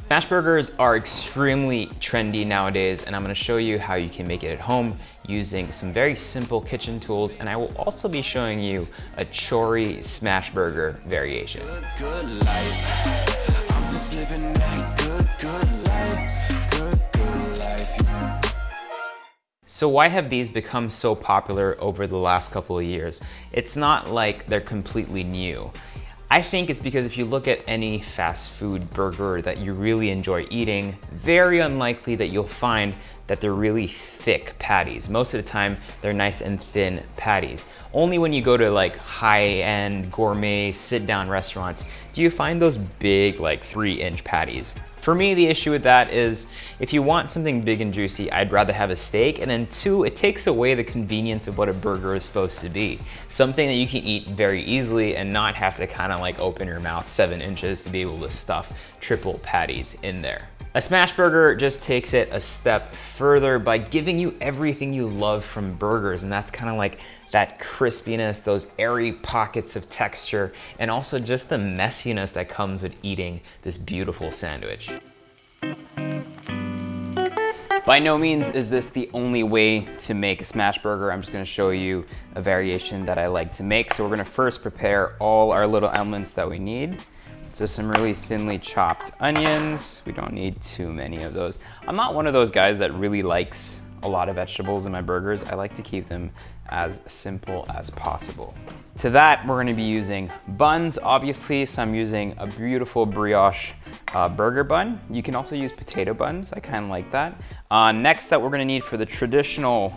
Smash burgers are extremely trendy nowadays, and I'm gonna show you how you can make it at home using some very simple kitchen tools, and I will also be showing you a chori smash burger variation. Good life. I'm just living that good life. So why have these become so popular over the last couple of years? It's not like they're completely new. I think it's because if you look at any fast food burger that you really enjoy eating, very unlikely that you'll find that they're really thick patties. Most of the time, they're nice and thin patties. Only when you go to like high-end gourmet sit-down restaurants do you find those big, like 3-inch patties. For me, the issue with that is if you want something big and juicy, I'd rather have a steak, and then 2, it takes away the convenience of what a burger is supposed to be. Something that you can eat very easily and not have to kind of like open your mouth 7 inches to be able to stuff triple patties in there. A smash burger just takes it a step further by giving you everything you love from burgers, and that's kind of like that crispiness, those airy pockets of texture, and also just the messiness that comes with eating this beautiful sandwich. By no means is this the only way to make a smash burger. I'm just gonna show you a variation that I like to make. So we're gonna first prepare all our little elements that we need. So some really thinly chopped onions. We don't need too many of those. I'm not one of those guys that really likes a lot of vegetables in my burgers. I like to keep them as simple as possible. To that, we're gonna be using buns, obviously. So I'm using a beautiful brioche burger bun. You can also use potato buns. I kind of like that. Next that we're gonna need for the traditional,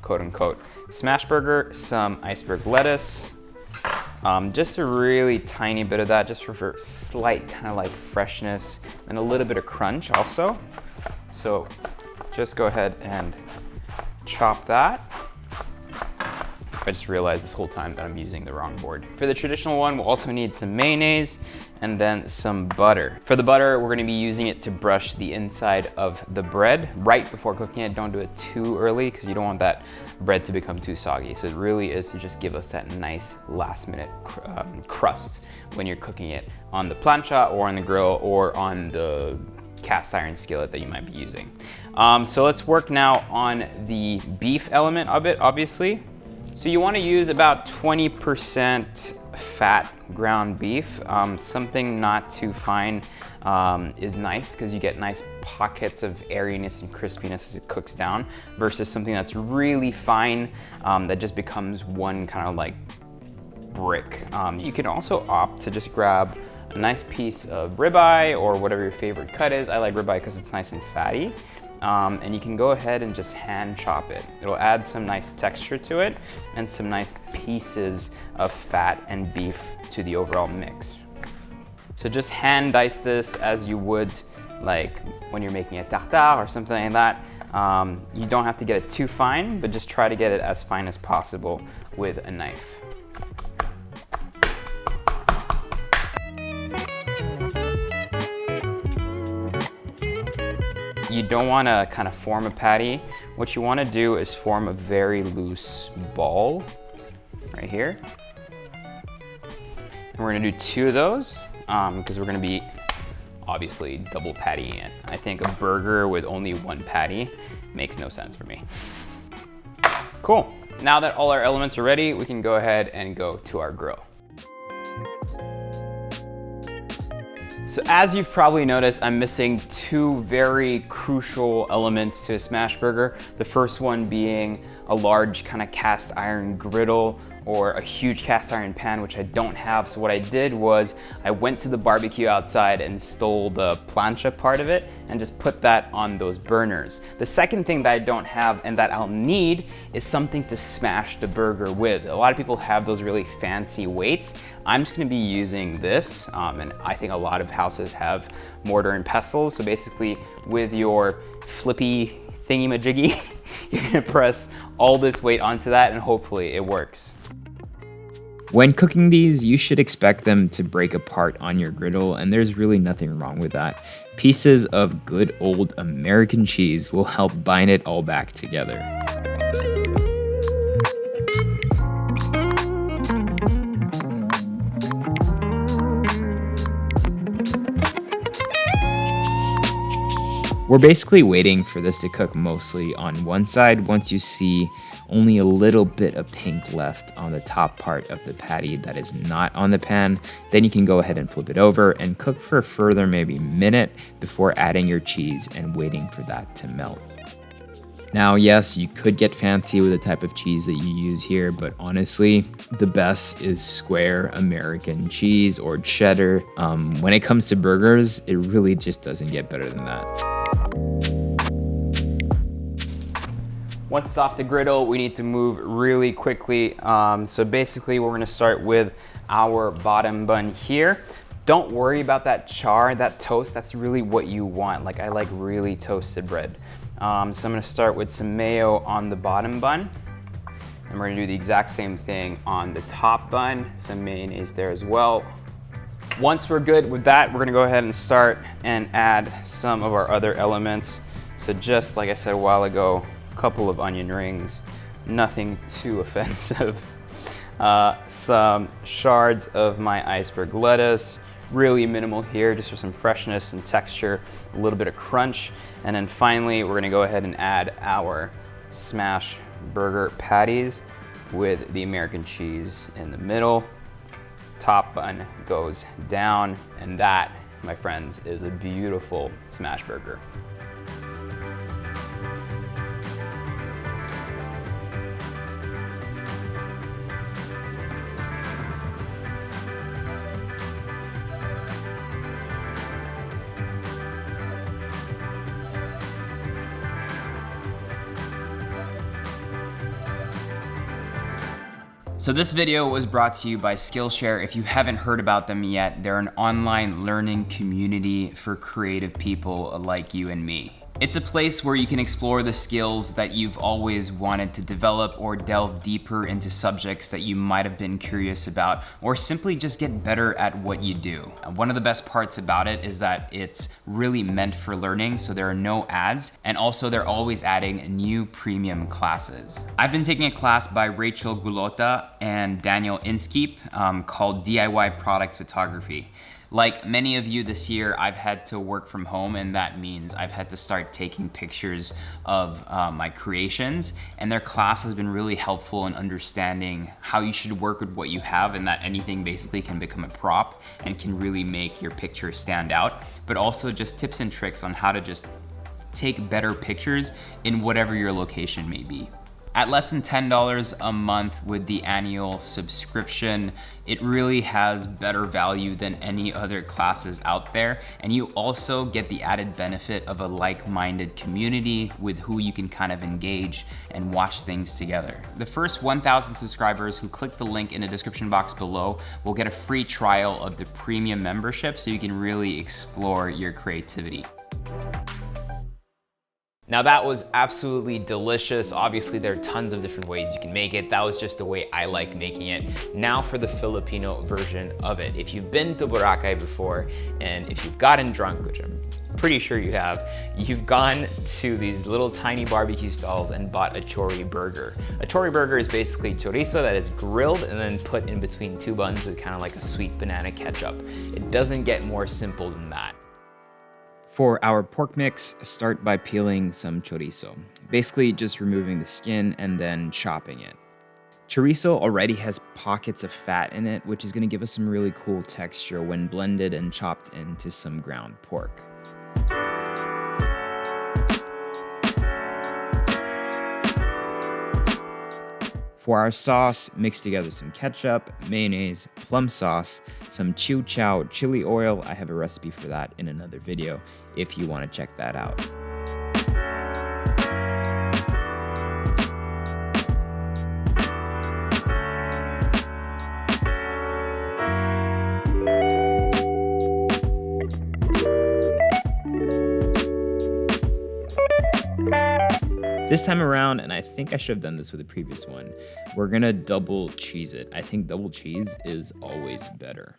quote unquote, smash burger, some iceberg lettuce. Just a really tiny bit of that, just for slight kind of like freshness and a little bit of crunch also. So just go ahead and chop that. I just realized this whole time that I'm using the wrong board. For the traditional one, we'll also need some mayonnaise and then some butter. For the butter, we're gonna be using it to brush the inside of the bread right before cooking it. Don't do it too early because you don't want that bread to become too soggy. So it really is to just give us that nice last minute crust when you're cooking it on the plancha or on the grill or on the cast iron skillet that you might be using. So let's work now on the beef element of it, obviously. So you want to use about 20% fat ground beef. Something not too fine is nice because you get nice pockets of airiness and crispiness as it cooks down versus something that's really fine that just becomes one kind of like brick. You can also opt to just grab a nice piece of ribeye or whatever your favorite cut is. I like ribeye because it's nice and fatty. And you can go ahead and just hand chop it. It'll add some nice texture to it and some nice pieces of fat and beef to the overall mix. So just hand dice this as you would like when you're making a tartare or something like that. You don't have to get it too fine, but just try to get it as fine as possible with a knife. You don't want to kind of form a patty. What you want to do is form a very loose ball right here. And we're going to do 2 of those because we're going to be obviously double pattying it. I think a burger with only 1 patty makes no sense for me. Cool. Now that all our elements are ready, we can go ahead and go to our grill. So as you've probably noticed, I'm missing 2 very crucial elements to a smash burger. The first one being a large kind of cast iron griddle or a huge cast iron pan, which I don't have. So what I did was I went to the barbecue outside and stole the plancha part of it and just put that on those burners. The second thing that I don't have and that I'll need is something to smash the burger with. A lot of people have those really fancy weights. I'm just gonna be using this, and I think a lot of houses have mortar and pestles. So basically with your flippy thingy-majiggy, you're gonna press all this weight onto that and hopefully it works. When cooking these, you should expect them to break apart on your griddle, and there's really nothing wrong with that. Pieces of good old American cheese will help bind it all back together. We're basically waiting for this to cook mostly on one side. Once you see only a little bit of pink left on the top part of the patty that is not on the pan, then you can go ahead and flip it over and cook for a further maybe minute before adding your cheese and waiting for that to melt. Now, yes, you could get fancy with the type of cheese that you use here, but honestly, the best is square American cheese or cheddar. When it comes to burgers, it really just doesn't get better than that. Once it's off the griddle, we need to move really quickly. So basically, we're gonna start with our bottom bun here. Don't worry about that char, that toast, that's really what you want. Like, I like really toasted bread. So I'm gonna start with some mayo on the bottom bun. And we're gonna do the exact same thing on the top bun, some mayonnaise there as well. Once we're good with that, we're gonna go ahead and start and add some of our other elements. So just like I said a while ago, a couple of onion rings, nothing too offensive. Some shards of my iceberg lettuce, really minimal here, just for some freshness and texture, a little bit of crunch. And then finally, we're gonna go ahead and add our smash burger patties with the American cheese in the middle. Top bun goes down, and that, my friends, is a beautiful smash burger. So this video was brought to you by Skillshare. If you haven't heard about them yet, they're an online learning community for creative people like you and me. It's a place where you can explore the skills that you've always wanted to develop or delve deeper into subjects that you might have been curious about, or simply just get better at what you do. One of the best parts about it is that it's really meant for learning, so there are no ads, and also they're always adding new premium classes. I've been taking a class by Rachel Gulota and Daniel Inskeep called DIY Product Photography. Like many of you this year, I've had to work from home, and that means I've had to start taking pictures of my creations, and their class has been really helpful in understanding how you should work with what you have, and that anything basically can become a prop and can really make your picture stand out, but also just tips and tricks on how to just take better pictures in whatever your location may be. At less than $10 a month with the annual subscription, it really has better value than any other classes out there. And you also get the added benefit of a like-minded community with who you can kind of engage and watch things together. The first 1,000 subscribers who click the link in the description box below will get a free trial of the premium membership, so you can really explore your creativity. Now that was absolutely delicious. Obviously there are tons of different ways you can make it. That was just the way I like making it. Now for the Filipino version of it. If you've been to Boracay before, and if you've gotten drunk, which I'm pretty sure you have, you've gone to these little tiny barbecue stalls and bought a Chori Burger. A Chori Burger is basically chorizo that is grilled and then put in between two buns with kind of like a sweet banana ketchup. It doesn't get more simple than that. For our pork mix, start by peeling some chorizo. Basically just removing the skin and then chopping it. Chorizo already has pockets of fat in it, which is going to give us some really cool texture when blended and chopped into some ground pork. For our sauce, mix together some ketchup, mayonnaise, plum sauce, some chiu chili oil. I have a recipe for that in another video if you want to check that out. This time around, and I think I should have done this with the previous one, we're gonna double cheese it. I think double cheese is always better.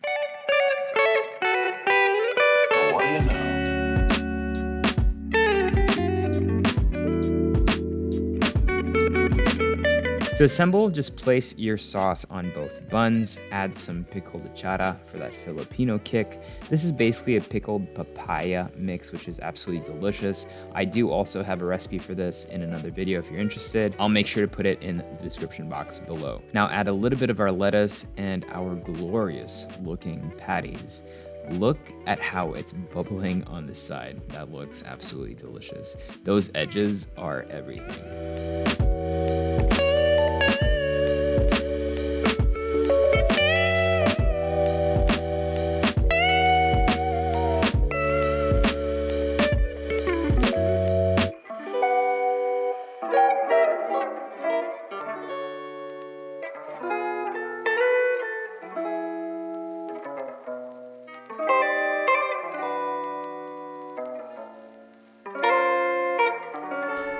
To To assemble, just place your sauce on both buns, add some pickled atchara for that Filipino kick. This is basically a pickled papaya mix, which is absolutely delicious. I do also have a recipe for this in another video if you're interested. I'll make sure to put it in the description box below. Now add a little bit of our lettuce and our glorious looking patties. Look at how it's bubbling on the side. That looks absolutely delicious. Those edges are everything.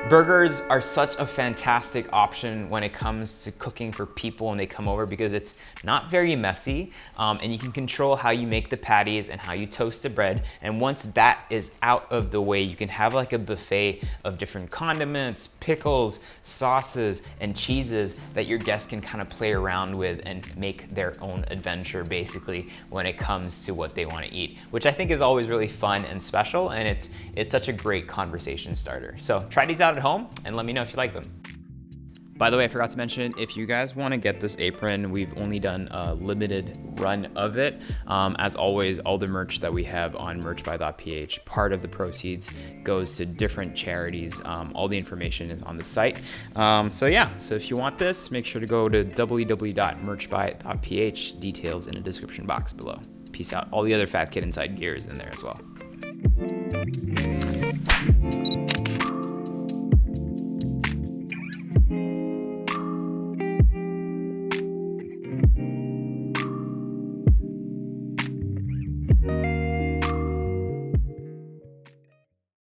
Burgers are such a fantastic option when it comes to cooking for people when they come over because it's not very messy and you can control how you make the patties and how you toast the bread. And once that is out of the way, you can have like a buffet of different condiments, pickles, sauces, and cheeses that your guests can kind of play around with and make their own adventure basically when it comes to what they want to eat, which I think is always really fun and special, and it's such a great conversation starter. So try these out at home and let me know if you like them. By the way, I forgot to mention, if you guys want to get this apron, we've only done a limited run of it. As always, all the merch that we have on merchbuy.ph, part of the proceeds goes to different charities. All the information is on the site. So if you want this, make sure to go to www.merchbuy.ph, details in the description box below. Peace out. All the other Fat Kid Inside gear is in there as well.